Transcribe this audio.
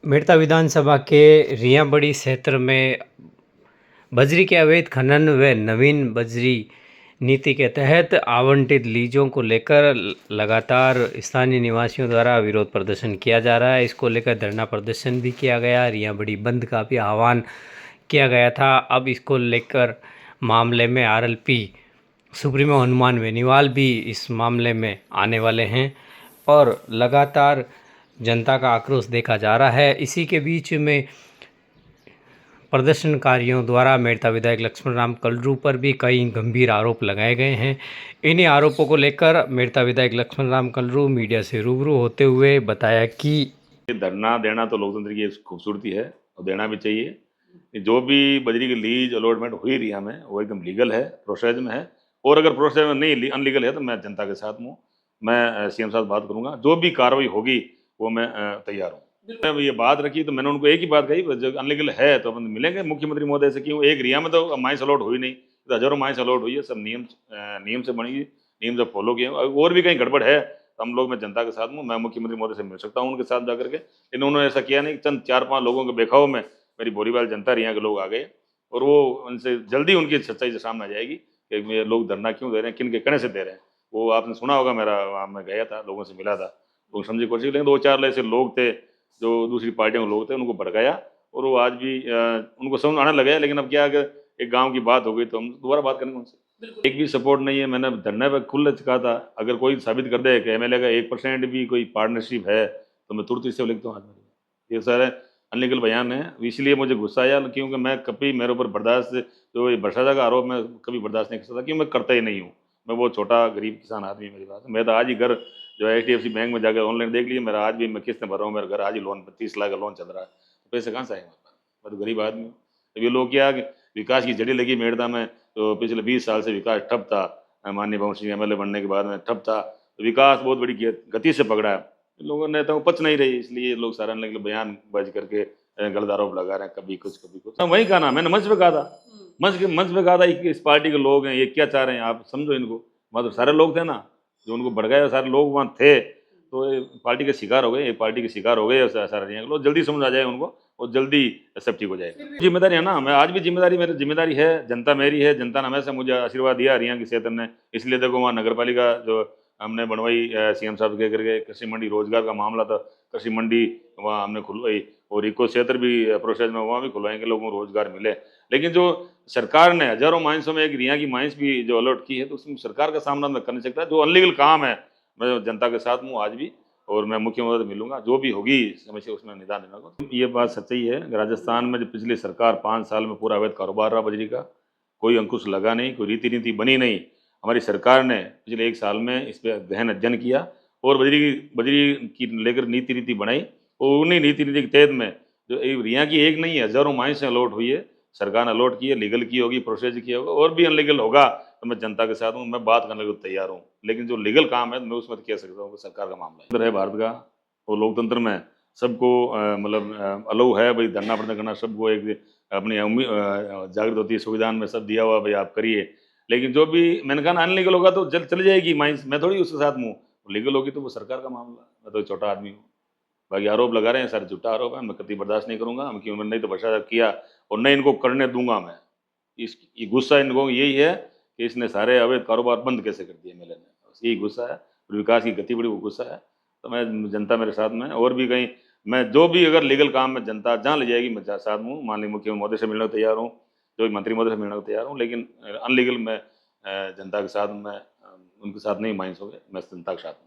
मेड़ता विधानसभा के रियाबड़ी क्षेत्र में बजरी के अवैध खनन व नवीन बजरी नीति के तहत आवंटित लीजों को लेकर लगातार स्थानीय निवासियों द्वारा विरोध प्रदर्शन किया जा रहा है। इसको लेकर धरना प्रदर्शन भी किया गया, रियाबड़ी बंद का भी आह्वान किया गया था। अब इसको लेकर मामले में आरएलपी सुप्रीमो हनुमान बेनीवाल भी इस मामले में आने वाले हैं और लगातार जनता का आक्रोश देखा जा रहा है। इसी के बीच में प्रदर्शनकारियों द्वारा मेड़ता विधायक लक्ष्मण राम कलरू पर भी कई गंभीर आरोप लगाए गए हैं। इन्हीं आरोपों को लेकर मेड़ता विधायक लक्ष्मण राम कलरू मीडिया से रूबरू होते हुए बताया कि धरना देना तो लोकतंत्र की खूबसूरती है और देना भी चाहिए। जो भी बजरी की लीज अलॉटमेंट हुई रिया में वो एकदम लीगल है, प्रोसेस में है। और अगर प्रोसेस में नहीं अनलीगल है तो मैं जनता के साथ हूँ, मैं सीएम साहब बात करूंगा, जो भी कार्रवाई होगी वो मैं तैयार हूँ। मैं ये बात रखी तो मैंने उनको एक ही बात कही, जो अनलीगल है तो अपन मिलेंगे मुख्यमंत्री महोदय से। क्यों एक रिया में तो माइंस अलॉट हुई नहीं, तो हजारों माइंस अलॉट हुई है, सब नियम से बनी, नियम से फॉलो किए। और भी कहीं गड़बड़ है तो हम लोग, मैं जनता के साथ हूँ, मैं मुख्यमंत्री महोदय से मिल सकता हूँ उनके साथ जाकर के। लेकिन उन्होंने ऐसा किया नहीं। चंद 4-5 लोगों के बेखाव में मेरी बोरीवाल जनता रिया के लोग आ गए और वो उनसे जल्दी उनकी सच्चाई से सामने आ जाएगी कि ये लोग धरना क्यों दे रहे हैं, किन के कहने से दे रहे हैं। वो आपने सुना होगा, मेरा वहाँ मैं गया था, लोगों से मिला था, लोग समझे कोशिश। लेकिन 2-4 ऐसे लोग थे जो दूसरी पार्टियों के लोग थे, उनको भड़काया और वो आज भी उनको समझ आने लगा है। लेकिन अब क्या, अगर एक गाँव की बात हो गई तो हम दोबारा बात करेंगे उनसे। एक भी सपोर्ट नहीं है। मैंने धरने पर खुले कहा था, अगर कोई साबित कर दे कि एमएलए का 1% भी कोई पार्टनरशिप है तो मैं तुरंत इससे लिखता हूँ। ये सारे अनलीगल बयान है, इसलिए मुझे गुस्सा आया, क्योंकि मैं कभी, मेरे ऊपर बर्दाश्त, जो ये भ्रष्टाचार का आरोप मैं कभी बर्दाश्त नहीं कर सकता, क्योंकि मैं करता ही नहीं हूँ। मैं बहुत छोटा गरीब किसान आदमी, मेरी बात। मैं तो आज ही घर जो है HDFC बैंक में जाकर ऑनलाइन देख लीजिए, मेरा आज भी मैं किस्त भर रहा हूँ, मेरा घर आज ही लोन 30 लाख का लोन चल रहा है। तो पैसे कहाँ से आएंगे? मैं तो गरीब आदमी हूँ। तो ये लोग क्या, विकास की जड़ी लगी मेड़ता में, तो पिछले 20 साल से विकास ठप था। माननीय पवन सिंह एमएलए बनने के बाद में ठप था, तो विकास बहुत बड़ी गति से पकड़ा है। लोगों ने तो पच नहीं रही, इसलिए लोग सारा बयान बाज करके गलत आरोप लगा रहे हैं, कभी कुछ कभी कुछ। वही कहा ना, मैंने मंच पे कहा था, मंच पे कहा था, इस पार्टी के लोग हैं, ये क्या चाह रहे हैं, आप समझो इनको। मतलब सारे लोग थे ना जो उनको भड़काया, सारे लोग वहाँ थे, तो ये पार्टी के शिकार हो गए, ये पार्टी के शिकार हो गए सारे लोग। जल्दी समझ आ जाए उनको और जल्दी सब ठीक हो जाएगा। जिम्मेदारी है ना, मैं आज भी जिम्मेदारी, मेरी जिम्मेदारी है, जनता मेरी है, जनता ने हमेशा मुझे आशीर्वाद दिया रिया के क्षेत्र ने। इसलिए देखो वहाँ नगर पालिका जो हमने बनवाई सीएम साहब के करके, कृषि मंडी, रोजगार का मामला था, कृषि मंडी वहाँ हमने खुलवाई, और इको क्षेत्र भी प्रोसेस में, वहाँ भी खुलवाएंगे, लोगों को रोजगार मिले। लेकिन जो सरकार ने हजारों माइंसों में एक रिया की माइंस भी जो अलॉट की है, तो उसमें सरकार का सामना मैं कर नहीं सकता। जो अनलीगल काम है, मैं जनता के साथ हूँ आज भी, और मैं मुख्यमंत्री से मिलूंगा, जो भी होगी समस्या उसमें निदान देना को। ये बात सच्चाई है, राजस्थान में जो पिछली सरकार 5 साल में पूरा अवैध कारोबार रहा बजरी का, कोई अंकुश लगा नहीं, कोई रीति नीति बनी नहीं। हमारी सरकार ने पिछले 1 साल में इस पर गहन अध्ययन किया और बजरी की लेकर नीति नीति बनाई, और उन्हीं नीति नीति के तहत में जो रिया की एक नहीं है, हजारों माइंसें अलॉट हुई है, सरकार ने अलॉट की है, लीगल की होगी, प्रोसेस किया होगा, और भी अनलीगल होगा तो मैं जनता के साथ हूँ, मैं बात करने को तैयार हूँ। लेकिन जो लीगल काम है मैं उसमें कह सकता हूँ कि सरकार का मामला है भारत का, और लोकतंत्र में सबको मतलब अलाउ है भाई, धरना प्रदर्शन करना, सबको एक अपनी जागृत होती है, संविधान में सब दिया हुआ भाई आप करिए। लेकिन जो भी मैंने कहा ना, अनलीगल होगा तो जल्द चली जाएगी माइंस, मैं थोड़ी उसके साथ हूँ। लीगल होगी तो वो सरकार का मामला, मैं तो छोटा आदमी हूँ। बाकी आरोप लगा रहे हैं, सारे झूठा आरोप है, मैं कभी बर्दाश्त नहीं करूंगा। हम क्यों, मैंने नहीं तो भ्रष्टाचार किया और नहीं इनको करने दूंगा मैं। इस ये गुस्सा इनको यही है कि इसने सारे अवैध कारोबार बंद कैसे कर दिए एमएलए ने, बस यही गुस्सा है। और विकास की गति बड़ी, वो गुस्सा है। तो मैं, जनता मेरे साथ में, और भी कहीं मैं जो भी अगर लीगल काम में जनता जहाँ ले जाएगी मैं साथ हूँ। माननीय मुख्यमंत्री महोदय से मिलने को तैयार हूँ, जो मंत्री महोदय से मिलने को तैयार हूँ। लेकिन अनलीगल मैं जनता के साथ, मैं उनके साथ नहीं माइंस हो गए, मैं जनता के साथ हूँ।